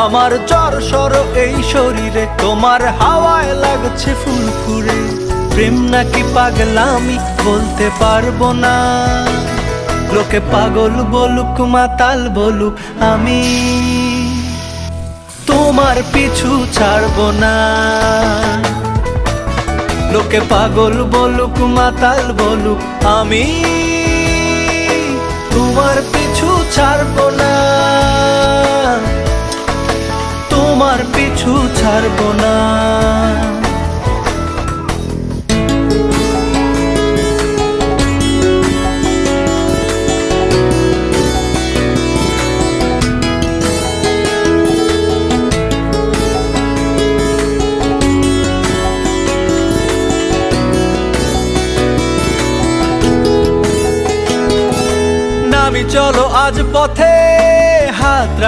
আমার জ্বর সর এই শরীরে, তোমার হাওয়ায় লাগছে ফুরফুরে। প্রেম নাকি পাগলামি বলতে পারবো না, লোকে পাগল বলুক মাতাল বলুক, আমি তোমার পিছু ছাড়বো না। লোকে পাগল বলুক মাতাল বলুক, আমি তোমার পিছু ছাড়বো না, তোমার পিছু ছাড়বো না। নামি চলো আজ পথে, হাত